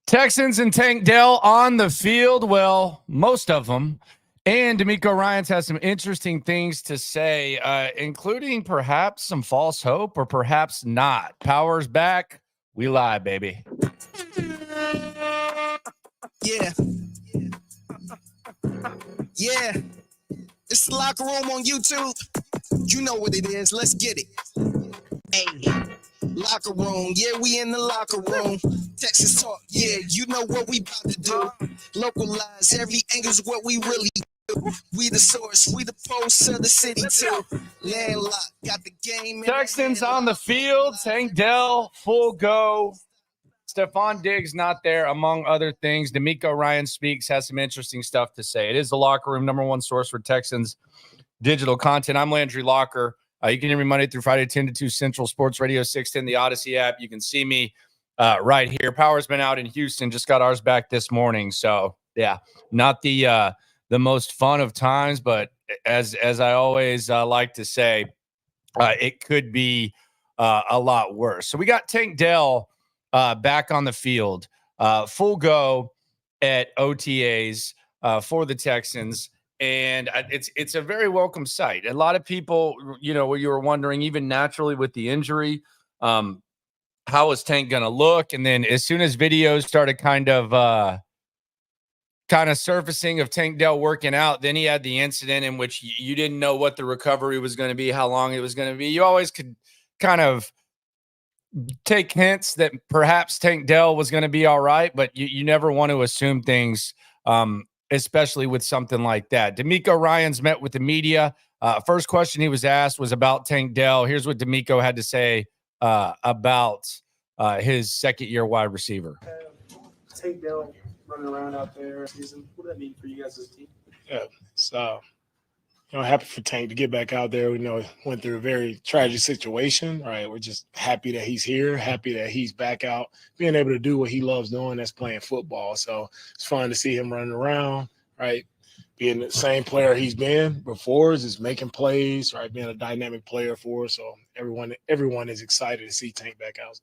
Texans and Tank Dell on the field. Well, most of them. And DeMeco Ryans has some interesting things to say, including perhaps some false hope or perhaps not. Power's back. We lie, baby. Yeah. Yeah. It's the Locker Room on YouTube. You know what it is. Let's get it. Hey. Locker Room. Yeah, we in the locker room. Texas talk. Yeah, you know what we about to do. Localize. Every angle's what we really do. We the source. We the pulse of the city too. Landlocked. Got the game. Texans on the field. Tank Dell, full go. Stephon Diggs not there, among other things. DeMeco Ryans speaks, has some interesting stuff to say. It is the Locker Room, number one source for Texans digital content. I'm Landry Locker. You can hear me Monday through Friday, 10 to 2 Central, Sports Radio 610, the Odyssey app. You can see me right here. Power's been out in Houston, just got ours back this morning. So, yeah, not the most fun of times, but as I always like to say, it could be a lot worse. So we got Tank Dell back on the field, full go at OTAs for the Texans. And it's a very welcome sight. A lot of people, you were wondering, even naturally with the injury, how is Tank going to look? And then as soon as videos started kind of surfacing of Tank Dell working out, then he had the incident in which you didn't know what the recovery was going to be, how long it was going to be. You always could kind of take hints that perhaps Tank Dell was going to be all right, but you never want to assume things, especially with something like that. DeMeco Ryans met with the media. First question he was asked was about Tank Dell. Here's what DeMeco had to say about his second-year wide receiver. Tank Dell running around out there season. What does that mean for you guys as a team? Yeah, so happy for Tank to get back out there. We know went through a very tragic situation, right? We're just happy that he's here, happy that he's back out, being able to do what he loves doing, that's playing football. So it's fun to see him running around, right? Being the same player he's been before, is making plays, right? Being a dynamic player for us. So everyone is excited to see Tank back out.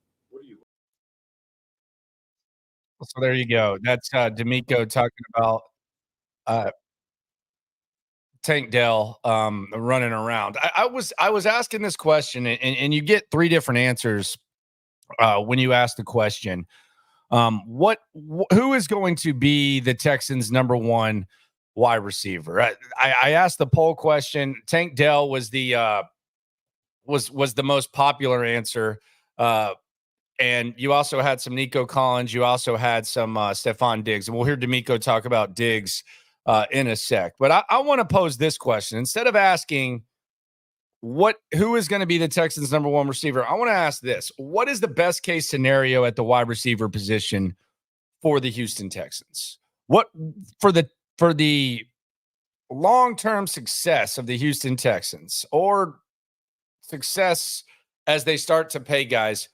So there you go. That's DeMeco talking about Tank Dell running around. I was asking this question, and you get three different answers when you ask the question. Who is going to be the Texans' number one wide receiver? I asked the poll question. Tank Dell was the most popular answer. And you also had some Nico Collins. You also had some Stephon Diggs. And we'll hear DeMeco talk about Diggs in a sec. But I want to pose this question. Instead of asking who is going to be the Texans' number one receiver, I want to ask this. What is the best case scenario at the wide receiver position for the Houston Texans? What for the long-term success of the Houston Texans, or success as they start to pay guys?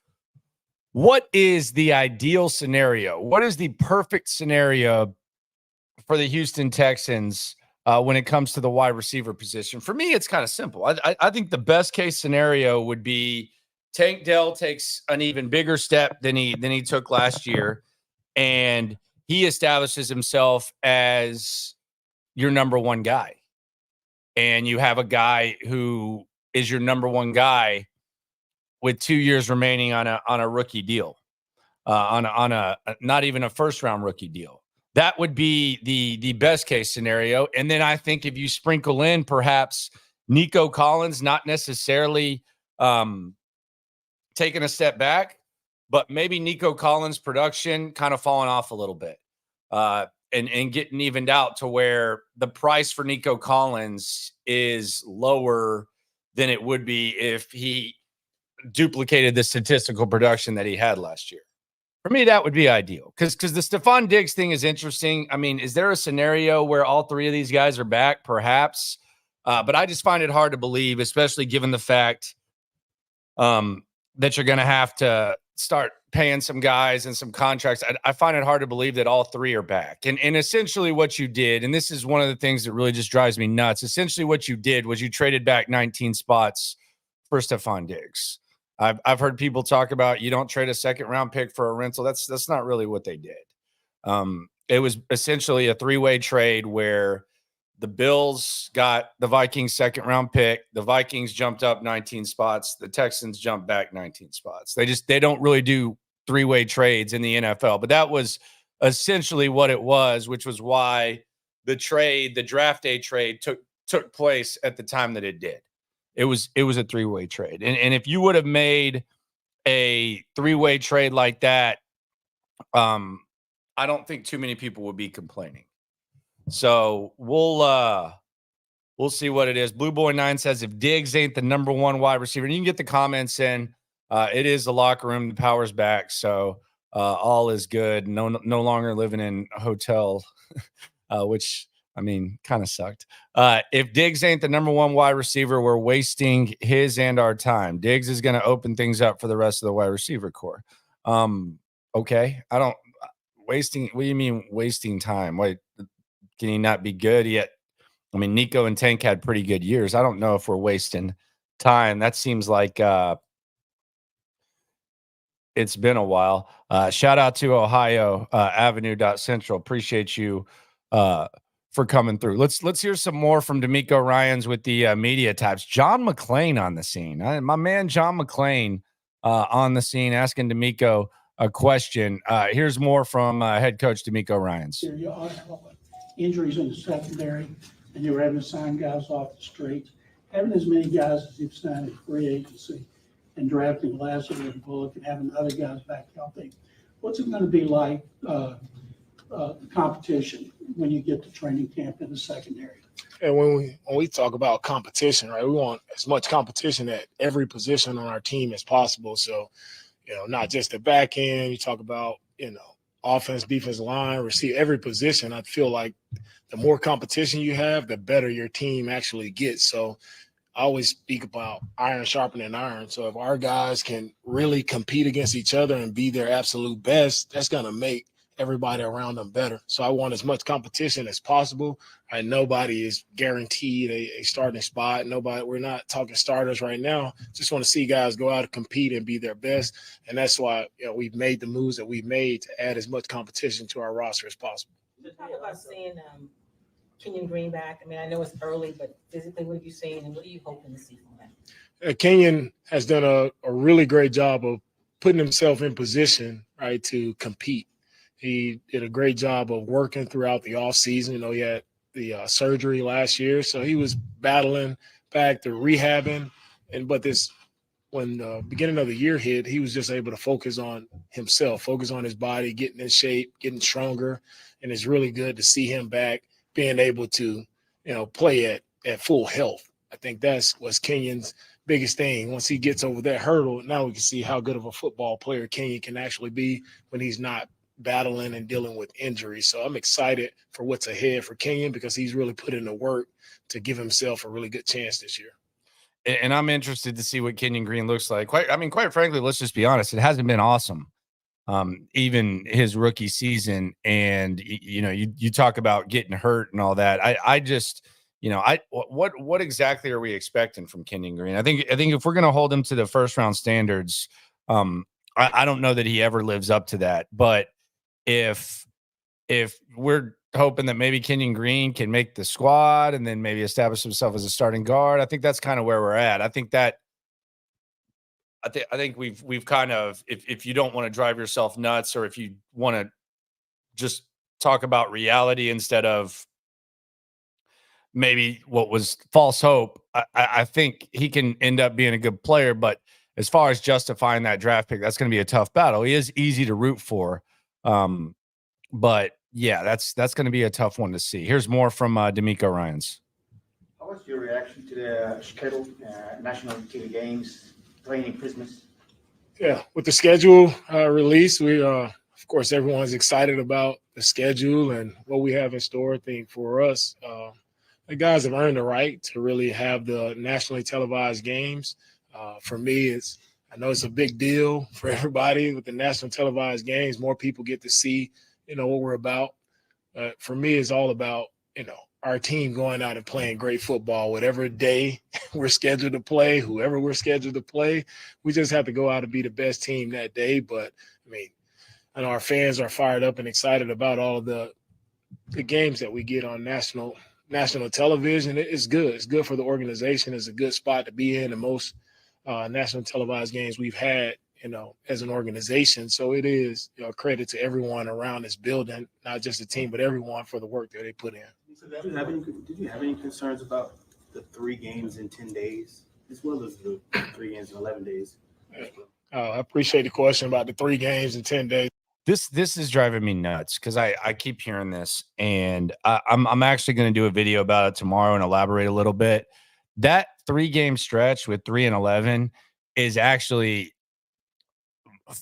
What is the ideal scenario? What is the perfect scenario for the Houston Texans when it comes to the wide receiver position? For me, it's kind of simple. I think the best case scenario would be Tank Dell takes an even bigger step than he took last year, and he establishes himself as your number one guy. And you have a guy who is your number one guy with 2 years remaining on a rookie deal, on a not even a first round rookie deal. That would be the best case scenario. And then I think if you sprinkle in perhaps Nico Collins, not necessarily taking a step back, but maybe Nico Collins' production kind of falling off a little bit and getting evened out to where the price for Nico Collins is lower than it would be if he duplicated the statistical production that he had last year. For me, that would be ideal because the Stephon Diggs thing is interesting. I mean, is there a scenario where all three of these guys are back? Perhaps. But I just find it hard to believe, especially given the fact that you're going to have to start paying some guys and some contracts. I find it hard to believe that all three are back. And essentially what you did, and this is one of the things that really just drives me nuts, essentially what you did was you traded back 19 spots for Stephon Diggs. I've heard people talk about you don't trade a second round pick for a rental. That's not really what they did. It was essentially a three-way trade where the Bills got the Vikings second round pick. The Vikings jumped up 19 spots. The Texans jumped back 19 spots. They don't really do three-way trades in the NFL, but that was essentially what it was, which was why the draft day trade took place at the time that it did. It was a three-way trade. And if you would have made a three-way trade like that, I don't think too many people would be complaining. So we'll see what it is. Blue Boy 9 says if Diggs ain't the number one wide receiver, and you can get the comments in. It is the locker room. The power's back, so all is good. No longer living in a hotel, which I mean kind of sucked. If Diggs ain't the number one wide receiver, we're wasting his and our time. Diggs is going to open things up for the rest of the wide receiver core. Okay, I don't wasting. What do you mean wasting time? Wait. Can he not be good yet? I mean, Nico and Tank had pretty good years. I don't know if we're wasting time. That seems like it's been a while. Shout out to Ohio Avenue.Central. Appreciate you for coming through. Let's hear some more from DeMeco Ryans with the media types. John McClain on the scene. My man John McClain on the scene asking DeMeco a question. Here's more from head coach DeMeco Ryans. Injuries in the secondary, and you were having to sign guys off the street. Having as many guys as you've signed in free agency and drafting Lassiter and Bullock and having other guys back healthy, what's it going to be like the competition when you get to training camp in the secondary? And when we talk about competition, right, we want as much competition at every position on our team as possible. So, not just the back end. You talk about, offense, defense line, receive every position. I feel like the more competition you have, the better your team actually gets. So I always speak about iron sharpening iron. So if our guys can really compete against each other and be their absolute best, that's going to make everybody around them better. So I want as much competition as possible. And nobody is guaranteed a starting spot. We're not talking starters right now. Just want to see guys go out and compete and be their best. And that's why we've made the moves that we've made to add as much competition to our roster as possible. Talk about seeing Kenyon Green back. I mean, I know it's early, but physically, what have you seen, and what are you hoping to see from him? Kenyon has done a really great job of putting himself in position, right, to compete. He did a great job of working throughout the offseason. He had the surgery last year, so he was battling back to rehabbing. But when the beginning of the year hit, he was just able to focus on himself, focus on his body, getting in shape, getting stronger. And it's really good to see him back, being able to, play at full health. I think that's what's Kenyon's biggest thing. Once he gets over that hurdle, now we can see how good of a football player Kenyon can actually be when he's not battling and dealing with injuries. So I'm excited for what's ahead for Kenyon because he's really put in the work to give himself a really good chance this year. And I'm interested to see what Kenyon Green looks like. Quite frankly, let's just be honest. It hasn't been awesome. Even his rookie season. And, you talk about getting hurt and all that. I just, what exactly are we expecting from Kenyon Green? I think if we're going to hold him to the first round standards, I don't know that he ever lives up to that. But if we're hoping that maybe Kenyon Green can make the squad and then maybe establish himself as a starting guard, I think that's kind of where we're at. I think we've kind of, if you don't want to drive yourself nuts, or if you want to just talk about reality instead of maybe what was false hope, I think he can end up being a good player. But as far as justifying that draft pick, that's going to be a tough battle. He is easy to root for. But yeah, that's going to be a tough one to see. Here's more from DeMeco Ryans. How was your reaction to the scheduled national TV games playing in Christmas? Yeah, with the schedule release, we of course everyone's excited about the schedule and what we have in store. I think for us, the guys have earned the right to really have the nationally televised games. For me, I know it's a big deal for everybody with the national televised games. More people get to see, what we're about. For me, it's all about, our team going out and playing great football, whatever day we're scheduled to play, whoever we're scheduled to play. We just have to go out and be the best team that day. But, and our fans are fired up and excited about all of the games that we get on national television. It's good. It's good for the organization. It's a good spot to be in. The most national televised games we've had, as an organization. So it is credit to everyone around this building, not just the team, but everyone for the work that they put in. So did you have any concerns about the 3 games in 10 days, as well as the 3 games in 11 days? I appreciate the question about the 3 games in 10 days. This is driving me nuts because I keep hearing this, and I'm actually going to do a video about it tomorrow and elaborate a little bit. That 3-game stretch with 3 and 11 is actually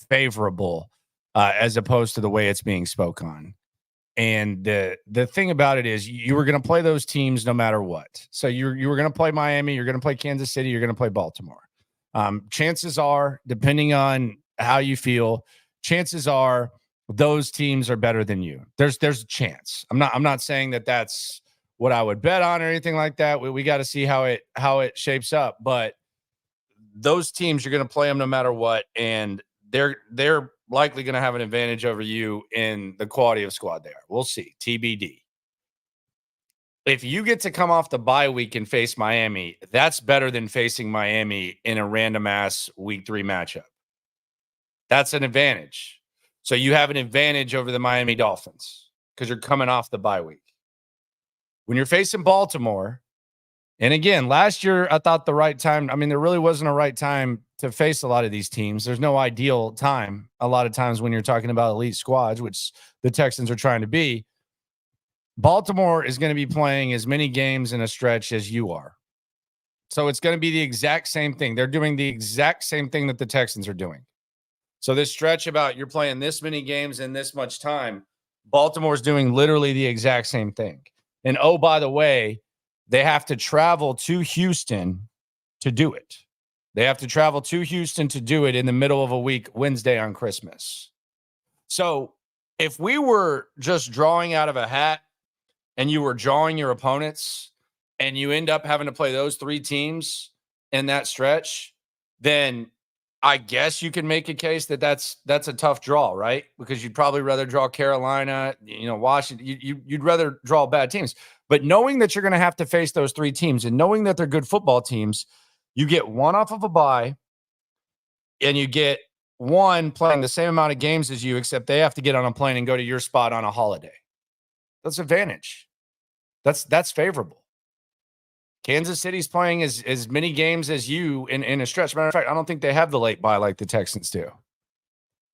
favorable as opposed to the way it's being spoke on. And the thing about it is you were going to play those teams no matter what. So you were going to play Miami, you're going to play Kansas City, you're going to play Baltimore. Chances are, depending on how you feel, chances are those teams are better than you. There's a chance. I'm not saying that that's what I would bet on or anything like that. We got to see how it shapes up, but those teams, you're going to play them no matter what, and they're likely going to have an advantage over you in the quality of squad they are. We'll see. TBD. If you get to come off the bye week and face Miami, that's better than facing Miami in a random ass week 3 matchup. That's an advantage. So you have an advantage over the Miami Dolphins because you're coming off the bye week. When you're facing Baltimore, and again, last year I thought the right time, there really wasn't a right time to face a lot of these teams. There's no ideal time a lot of times when you're talking about elite squads, which the Texans are trying to be. Baltimore is going to be playing as many games in a stretch as you are. So it's going to be the exact same thing. They're doing the exact same thing that the Texans are doing. So this stretch about you're playing this many games in this much time, Baltimore's doing literally the exact same thing. And oh, by the way, they have to travel to Houston to do it. They have to travel to Houston to do it in the middle of a week, Wednesday on Christmas. So if we were just drawing out of a hat and you were drawing your opponents and you end up having to play those 3 teams in that stretch, then I guess you can make a case that that's a tough draw, right? Because you'd probably rather draw Carolina, Washington. You'd rather draw bad teams. But knowing that you're going to have to face those 3 teams and knowing that they're good football teams, you get one off of a bye and you get one playing the same amount of games as you, except they have to get on a plane and go to your spot on a holiday. That's advantage. That's favorable. Kansas City's playing as many games as you in a stretch. Matter of fact, I don't think they have the late bye like the Texans do.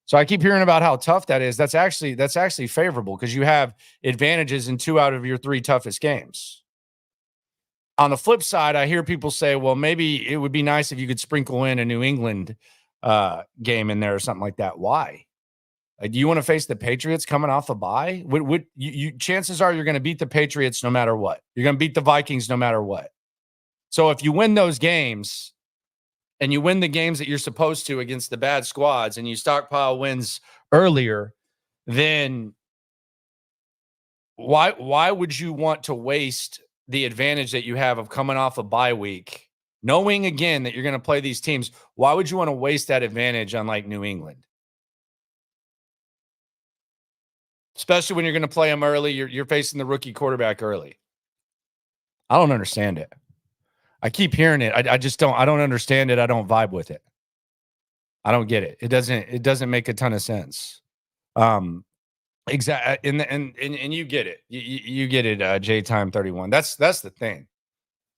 So I keep hearing about how tough that is. That's actually favorable because you have advantages in 2 out of your 3 toughest games. On the flip side, I hear people say, well, maybe it would be nice if you could sprinkle in a New England game in there or something like that. Why? Do you want to face the Patriots coming off a bye? Chances are you're going to beat the Patriots no matter what. You're going to beat the Vikings no matter what. So if you win those games and you win the games that you're supposed to against the bad squads and you stockpile wins earlier, then why would you want to waste the advantage that you have of coming off a bye week, knowing again that you're going to play these teams? Why would you want to waste that advantage on like New England? Especially when you're going to play them early, you're facing the rookie quarterback early. I don't understand it. I keep hearing it. I don't understand it. I don't vibe with it. I don't get it. It doesn't make a ton of sense. Exactly. And you get it. You get it. J Time 31. That's the thing.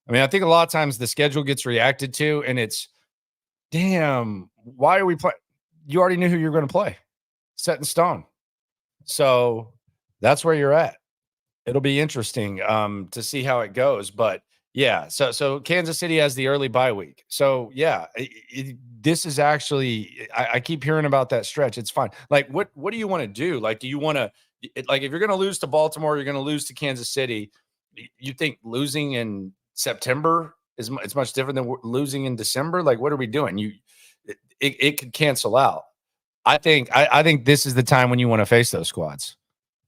I think a lot of times the schedule gets reacted to and it's, damn, why are we playing? You already knew who you're going to play. Set in stone. So that's where you're at. It'll be interesting to see how it goes, but yeah. So Kansas City has the early bye week. So yeah, this is actually, I keep hearing about that stretch. It's fine. Like, what do you want to do? Like, do you want to, like, if you're going to lose to Baltimore, you're going to lose to Kansas City. You think losing in September it's much different than losing in December? Like, what are we doing? It could cancel out. I think this is the time when you want to face those squads.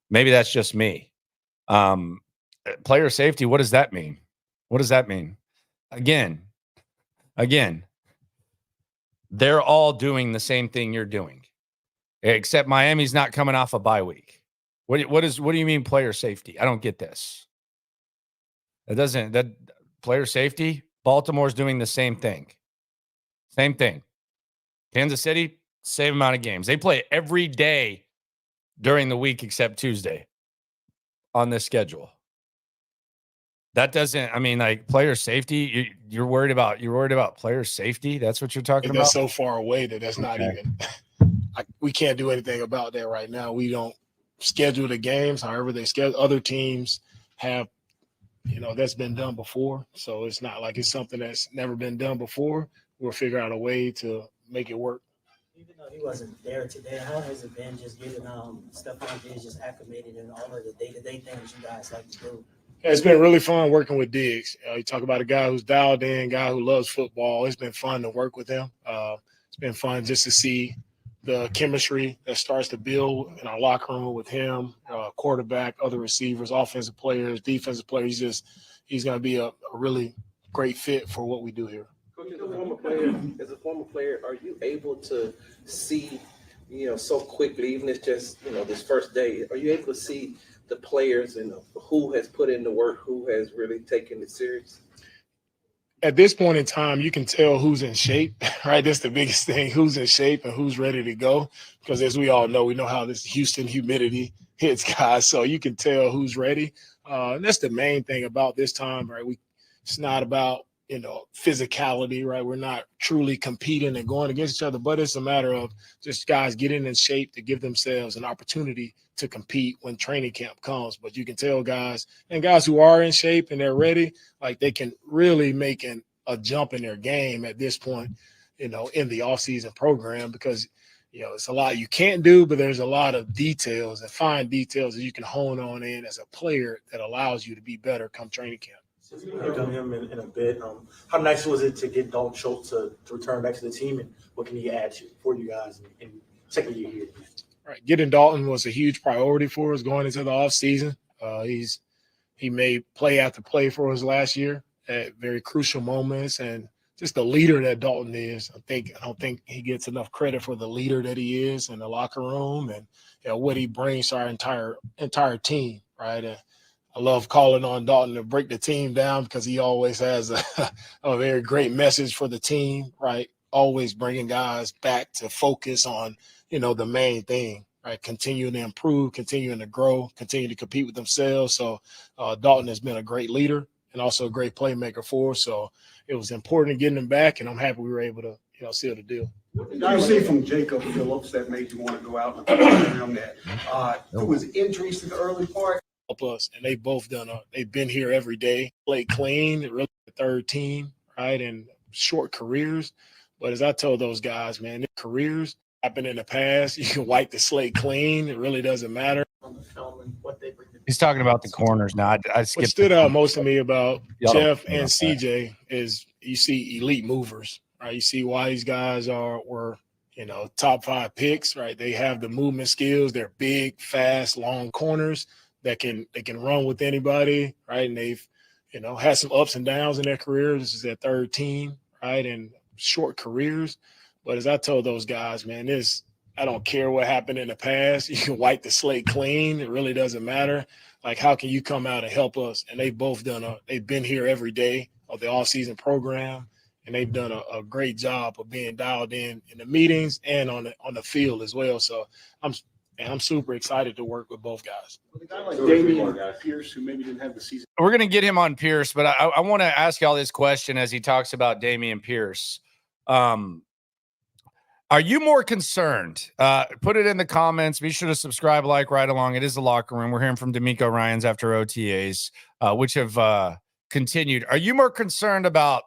Maybe that's just me. Player safety, what does that mean? What does that mean? Again, they're all doing the same thing you're doing. except Miami's not coming off a bye week. What do you mean player safety? I don't get this. That player safety, Baltimore's doing the same thing. Same thing. Kansas City, same amount of games. They play every day during the week except Tuesday on this schedule. That doesn't, I mean, like player safety, you're worried about player safety. That's what you're talking about. That's so far away that's not even, we can't do anything about that right now. We don't schedule the games. However, they schedule. Other teams have, that's been done before. So it's not like it's something that's never been done before. We'll figure out a way to make it work. Even though he wasn't there today, how has it been just getting Stephon Diggs just acclimated in all of the day-to-day things you guys like to do? Yeah, it's been really fun working with Diggs. You talk about a guy who's dialed in, guy who loves football. It's been fun to work with him. It's been fun just to see the chemistry that starts to build in our locker room with him, quarterback, other receivers, offensive players, defensive players. He's going to be a really great fit for what we do here. As a former player, are you able to see, so quickly, even if it's just, this first day, are you able to see the players and who has put in the work, who has really taken it serious? At this point in time, you can tell who's in shape, right? That's the biggest thing, who's in shape and who's ready to go. Because as we all know, we know how this Houston humidity hits guys. So you can tell who's ready. And that's the main thing about this time, right? It's not about, physicality, right? We're not truly competing and going against each other, but it's a matter of just guys getting in shape to give themselves an opportunity to compete when training camp comes. But you can tell guys who are in shape and they're ready, like they can really make a jump in their game at this point, in the offseason program, because, it's a lot you can't do, but there's a lot of details and fine details that you can hone on in as a player that allows you to be better come training camp. Since we hit on him in a bit, how nice was it to get Dalton Schultz to return back to the team, and what can he add for you guys in second year here? Right, getting Dalton was a huge priority for us going into the offseason. He made play after play for us last year at very crucial moments, and just the leader that Dalton is. I don't think he gets enough credit for the leader that he is in the locker room and what he brings to our entire team. Right. I love calling on Dalton to break the team down because he always has a very great message for the team, right? Always bringing guys back to focus on, the main thing, right? Continuing to improve, continuing to grow, continue to compete with themselves. So Dalton has been a great leader and also a great playmaker for us. So it was important getting him back, and I'm happy we were able to, seal the deal. What did you see from Jacob Phillips that made you want to go out and play him that? Through his injuries to the early part? Plus, and they've been here every day, played clean, really the third team, right, and short careers. But as I told those guys, man, their careers happened in the past. You can wipe the slate clean. It really doesn't matter. He's talking about the corners now. I skipped. What stood out most to me about Jeff and CJ is you see elite movers, right? You see why these guys were top 5 picks, right? They have the movement skills. They're big, fast, long corners that can run with anybody, right? And they've, had some ups and downs in their careers. This is their third team, right? And short careers. But as I told those guys, man, I don't care what happened in the past. You can wipe the slate clean. It really doesn't matter. Like, how can you come out and help us? And they've both they've been here every day of the off-season program, and they've done a great job of being dialed in the meetings and on the field as well. So I'm super excited to work with both guys. With a guy like Damien Pierce, who maybe didn't have the season. We're going to get him on Pierce, but I want to ask y'all this question as he talks about Damien Pierce. Are you more concerned? Put it in the comments. Be sure to subscribe, like, right along. It is the Locker Room. We're hearing from DeMeco Ryans after OTAs, which have continued. Are you more concerned about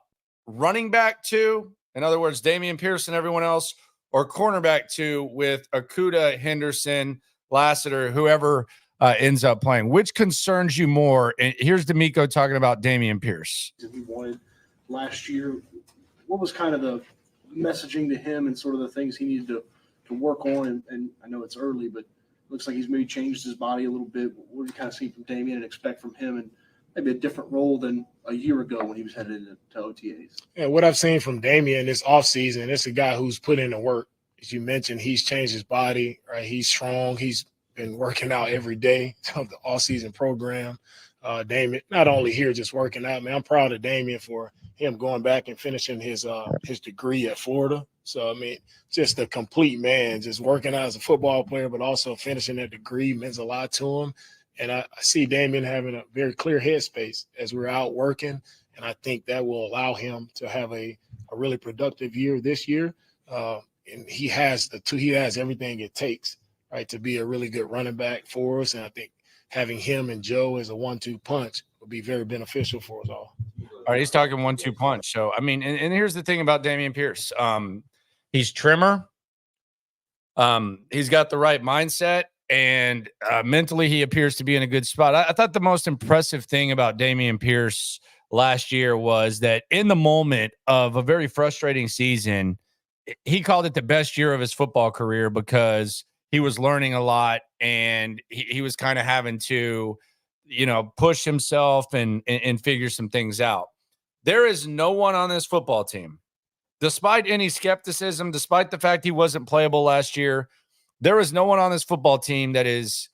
running back 2, in other words, Damien Pierce and everyone else, or cornerback 2 with Okudah, Henderson, Lassiter, whoever ends up playing? Which concerns you more? And here's DeMeco talking about Damien Pierce. He wanted last year. What was kind of the messaging to him and sort of the things he needed to work on? And I know it's early, but it looks like he's maybe changed his body a little bit. What do you kind of see from Damien and expect from him, and maybe a different role than a year ago when he was headed into OTAs? Yeah, what I've seen from Damien this offseason, it's a guy who's put in the work, as you mentioned, he's changed his body, right? He's strong. He's been working out every day of the all-season program. Damien, not only here just working out, man, I'm proud of Damien for him going back and finishing his degree at Florida. So, I mean, just a complete man, just working out as a football player, but also finishing that degree means a lot to him. And I see Damien having a very clear headspace as we're out working, and I think that will allow him to have a really productive year this year. And he has everything it takes, right, to be a really good running back for us. And I think having him and Joe as a 1-2 punch will be very beneficial for us all. All right, he's talking 1-2 punch. So, I mean, and here's the thing about Damien Pierce. He's trimmer. He's got the right mindset, and mentally he appears to be in a good spot. I thought the most impressive thing about Damien Pierce last year was that in the moment of a very frustrating season, he called it the best year of his football career because he was learning a lot, and he was kind of having to, push himself and figure some things out. There is no one on this football team, despite any skepticism, despite the fact he wasn't playable last year, there is no one on this football team that is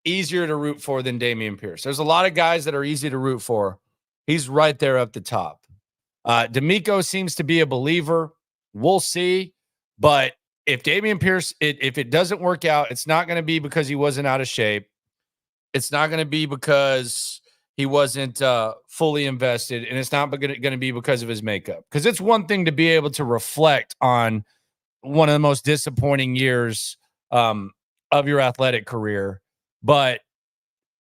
easier to root for than Damien Pierce. There's a lot of guys that are easy to root for. He's right there up the top. DeMeco seems to be a believer. We'll see. But if Damien Pierce, if it doesn't work out, it's not going to be because he wasn't out of shape. It's not going to be because he wasn't fully invested, and it's not going to be because of his makeup. Because it's one thing to be able to reflect on one of the most disappointing years of your athletic career, but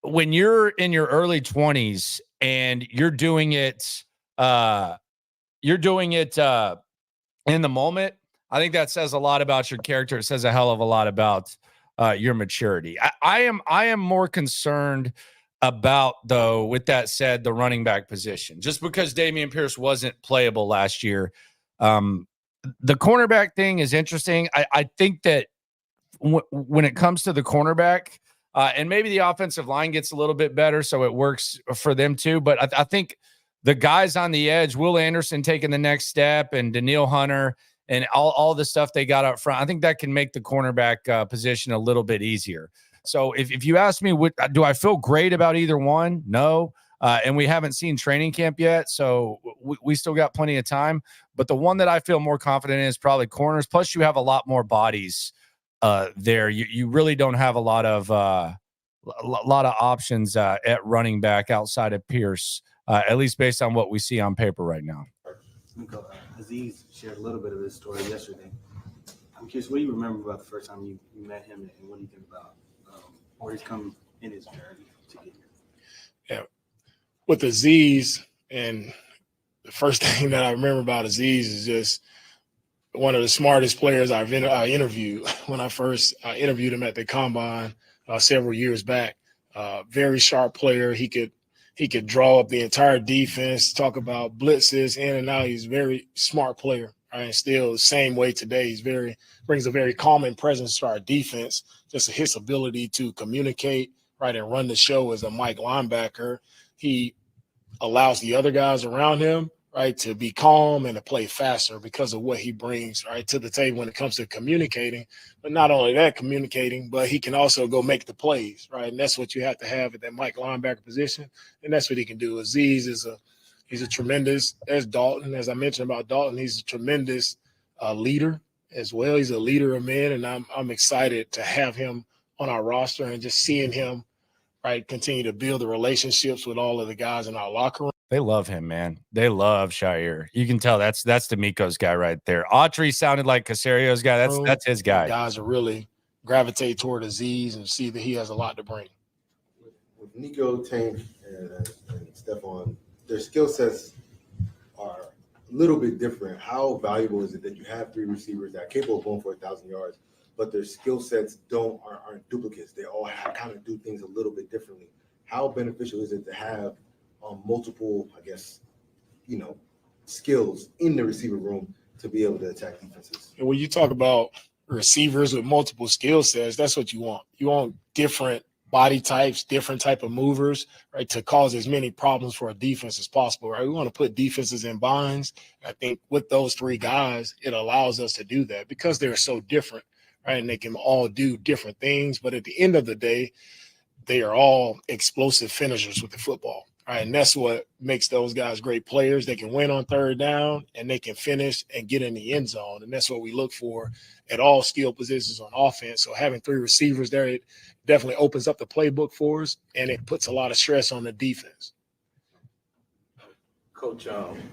when you're in your early 20s and you're doing it in the moment, I think that says a lot about your character. It says a hell of a lot about your maturity. I am more concerned about, though, with that said, the running back position. Just because Damien Pierce wasn't playable last year, the cornerback thing is interesting. I think that when it comes to the cornerback, and maybe the offensive line gets a little bit better, so it works for them too. But I think the guys on the edge, Will Anderson taking the next step, and Danielle Hunter, and all the stuff they got up front, I think that can make the cornerback position a little bit easier. So if you ask me, do I feel great about either one? No. And we haven't seen training camp yet, so we still got plenty of time. But the one that I feel more confident in is probably corners. Plus, you have a lot more bodies there. You really don't have a lot of options at running back outside of Pierce, at least based on what we see on paper right now. Aziz shared a little bit of his story yesterday. I'm curious, what do you remember about the first time you met him, and what do you think about where he's come in his journey to get here? Yeah, with Aziz, and the first thing that I remember about Aziz is just one of the smartest players I interviewed when I first interviewed him at the Combine several years back. Very sharp player. He could draw up the entire defense, talk about blitzes in and out. He's a very smart player. Right? And still the same way today. Brings a very calming presence to our defense. Just his ability to communicate, right, and run the show as a Mike linebacker. He allows the other guys around him, right, to be calm and to play faster because of what he brings, right, to the table when it comes to communicating. But not only that, communicating, but he can also go make the plays, right? And that's what you have to have at that Mike linebacker position, and that's what he can do. Aziz he's a tremendous, as Dalton, as I mentioned about Dalton, he's a tremendous leader as well. He's a leader of men, and I'm excited to have him on our roster and just seeing him, right, continue to build the relationships with all of the guys in our locker room. They love him, man. They love Shire. You can tell that's DeMeco's guy right there. Autry sounded like Casario's guy. That's his guy. Guys are really gravitate toward Aziz and see that he has a lot to bring. With Nico, Tank, and Stephon, their skill sets are a little bit different. How valuable is it that you have three receivers that are capable of going for 1,000 yards, but their skill sets aren't duplicates? They all kind of do things a little bit differently. How beneficial is it to have multiple, I guess, skills in the receiver room to be able to attack defenses? And when you talk about receivers with multiple skill sets, that's what you want. You want different body types, different type of movers, right, to cause as many problems for a defense as possible, right? We want to put defenses in binds. I think with those three guys, it allows us to do that because they're so different, right? And they can all do different things. But at the end of the day, they are all explosive finishers with the football, right? And that's what makes those guys great players. They can win on third down and they can finish and get in the end zone. And that's what we look for at all skill positions on offense. So having three receivers there, it definitely opens up the playbook for us, and it puts a lot of stress on the defense. Coach,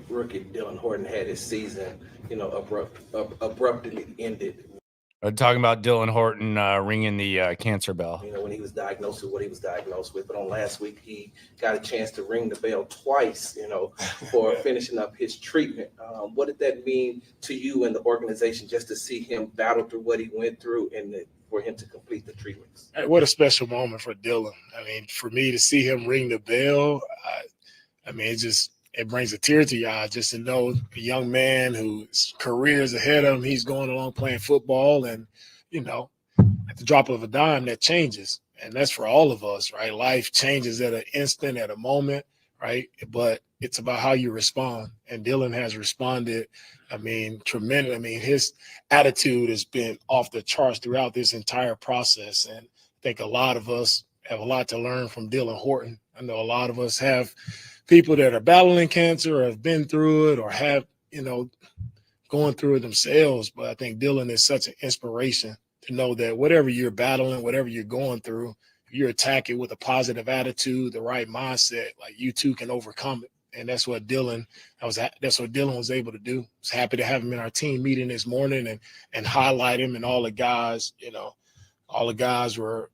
rookie Dylan Horton had his season, abruptly ended. Talking about Dylan Horton ringing the cancer bell. When he was diagnosed with what he was diagnosed with. But on last week, he got a chance to ring the bell twice, for finishing up his treatment. What did that mean to you and the organization just to see him battle through what he went through and for him to complete the treatments? What a special moment for Dylan. I mean, for me to see him ring the bell, it brings a tear to your eye just to know a young man whose career is ahead of him. He's going along playing football, and, at the drop of a dime, that changes. And that's for all of us, right? Life changes at an instant, at a moment, right? But it's about how you respond. And Dylan has responded, tremendous. His attitude has been off the charts throughout this entire process. And I think a lot of us have a lot to learn from Dylan Horton. I know a lot of us have people that are battling cancer or have been through it or have, going through it themselves. But I think Dylan is such an inspiration to know that whatever you're battling, whatever you're going through, if you attack it with a positive attitude, the right mindset, like you too can overcome it. And that's what Dylan was able to do. I was happy to have him in our team meeting this morning and highlight him, and all the guys, all the guys were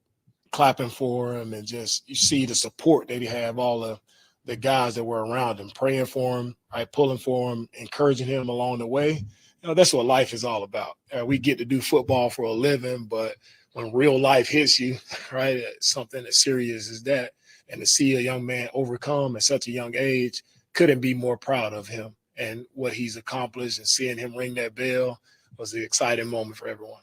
clapping for him, and just you see the support that he have, all the guys that were around him, praying for him, right, pulling for him, encouraging him along the way. That's what life is all about. We get to do football for a living, but when real life hits you, right, something as serious as that, and to see a young man overcome at such a young age, couldn't be more proud of him and what he's accomplished, and seeing him ring that bell was an exciting moment for everyone.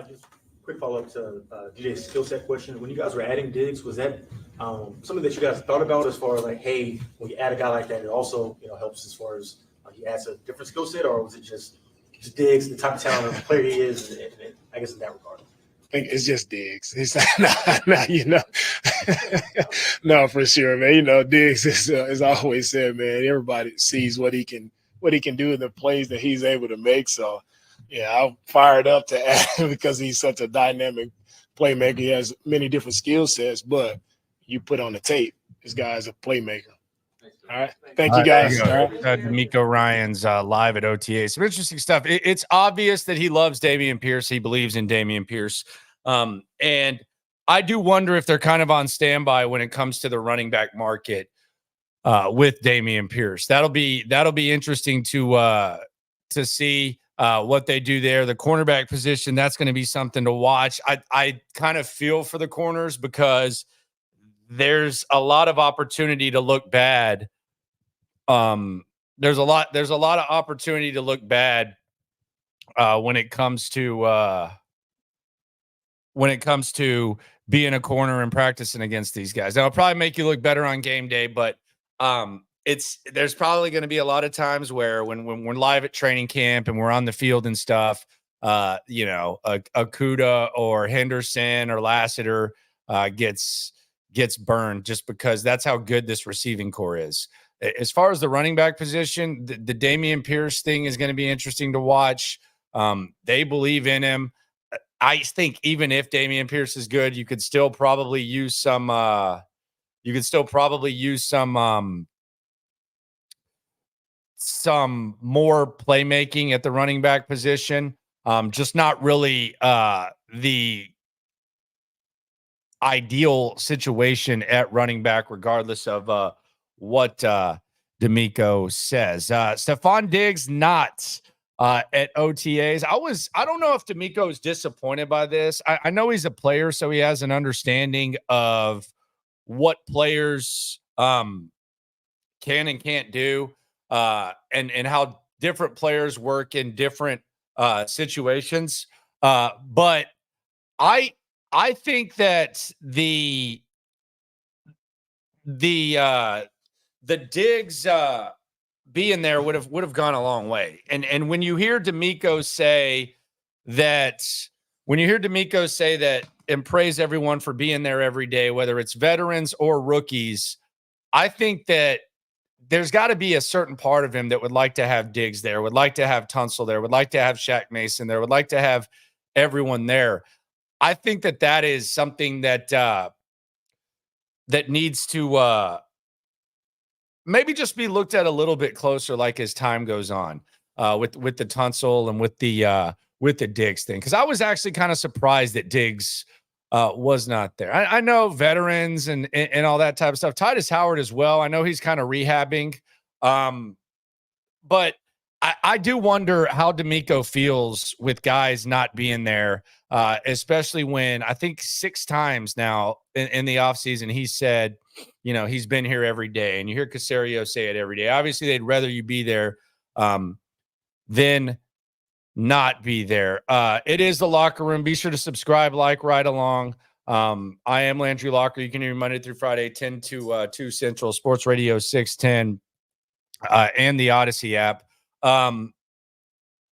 Just quick follow-up to DJ's skill set question. When you guys were adding Diggs, was that something that you guys thought about as far as like, hey, when you add a guy like that, it also helps as far as he adds a different skill set, or was it just Diggs, the type of talent of player he is, and I guess in that regard? I think it's just Diggs. It's no, for sure, man. Diggs is, as I always said, man, everybody sees what he can do in the plays that he's able to make. So, yeah, I'm fired up to add him because he's such a dynamic playmaker. He has many different skill sets, but you put on the tape, this guy's a playmaker. All right. Thank you, guys. DeMeco Ryans live at OTA. Some interesting stuff. It's obvious that he loves Damien Pierce. He believes in Damien Pierce. And I do wonder if they're kind of on standby when it comes to the running back market with Damien Pierce. That'll be interesting to see what they do there. The cornerback position, that's going to be something to watch. I kind of feel for the corners because there's a lot of opportunity to look bad. There's a lot of opportunity to look bad when it comes to being a corner and practicing against these guys. Now, it'll probably make you look better on game day, but there's probably going to be a lot of times where when we're live at training camp and we're on the field and stuff, Akuda or Henderson or Lassiter gets burned just because that's how good this receiving core is. As far as the running back position, the Damien Pierce thing is going to be interesting to watch. They believe in him. I think even if Damien Pierce is good, you could still probably use some more playmaking at the running back position. Just not really the ideal situation at running back, regardless of what DeMeco says. Stephon Diggs not at OTAs. I don't know if DeMeco is disappointed by this. I know he's a player, so he has an understanding of what players can and can't do, and how different players work in different situations. But I I think that the Diggs being there would have gone a long way. And when you hear DeMeco say that, and praise everyone for being there every day, whether it's veterans or rookies, I think that there's got to be a certain part of him that would like to have Diggs there, would like to have Tunsil there, would like to have Shaq Mason there, would like to have everyone there. I think that is something that that needs to maybe just be looked at a little bit closer, like as time goes on, with the Tunsil and with the Diggs thing. Because I was actually kind of surprised that Diggs was not there. I know veterans and all that type of stuff. Titus Howard as well. I know he's kind of rehabbing, but I do wonder how DeMeco feels with guys not being there, especially when I think 6 times now in the offseason he said, he's been here every day. And you hear Caserio say it every day. Obviously, they'd rather you be there than not be there. It is the Locker Room. Be sure to subscribe, like, right along. I am Landry Locker. You can hear me Monday through Friday, 10 to 2 Central, Sports Radio 610, and the Odyssey app.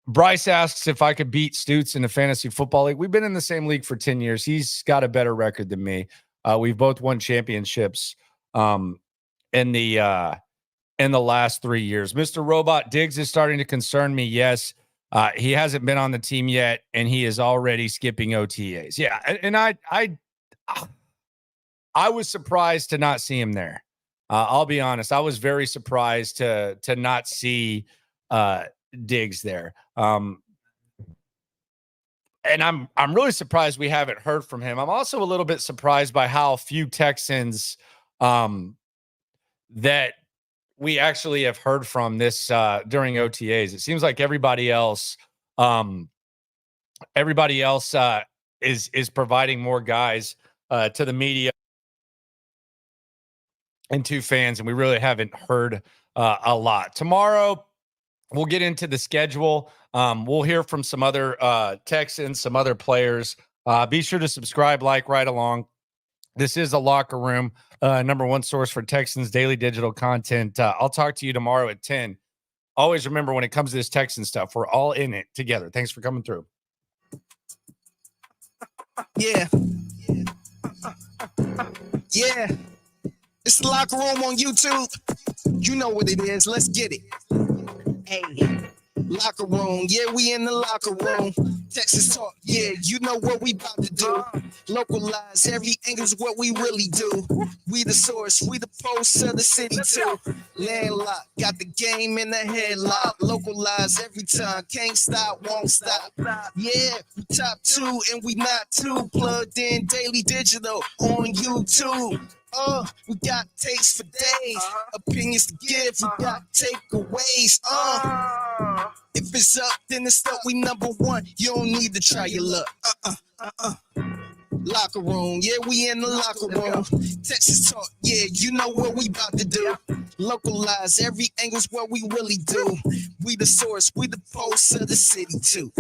Bryce asks if I could beat Stutes in the fantasy football league. We've been in the same league for 10 years. He's got a better record than me. We've both won championships in the last 3 years. Mr. Robot, Diggs is starting to concern me. Yes. He hasn't been on the team yet, and he is already skipping OTAs. Yeah, and I was surprised to not see him there. I'll be honest. I was very surprised to not see Diggs there. And I'm really surprised we haven't heard from him. I'm also a little bit surprised by how few Texans that we actually have heard from this during OTAs. It seems like everybody else is providing more guys to the media and to fans, and we really haven't heard a lot. Tomorrow, we'll get into the schedule. We'll hear from some other Texans, some other players. Be sure to subscribe, like, right along. This is a Locker Room, number one source for Texans daily digital content. I'll talk to you tomorrow at 10. Always remember, when it comes to this Texan stuff, we're all in it together. Thanks for coming through. Yeah. Yeah. It's the Locker Room on YouTube. You know what it is. Let's get it. Hey. Locker Room, yeah, we in the Locker Room. Texas talk, yeah, you know what we about to do. Localize every angle's what we really do. We the source, we the pulse of the city too. Landlocked, got the game in the headlock. Localize every time, can't stop, won't stop. Yeah, we top 2 and we not too. Plugged in daily digital on YouTube. We got takes for days, opinions to give, we got takeaways. If it's up, then it's up, we number one. You don't need to try your luck. Locker Room, yeah, we in the Locker Room. Texas talk, yeah, you know what we about to do. Localize every angle's what we really do. We the source, we the pulse of the city too.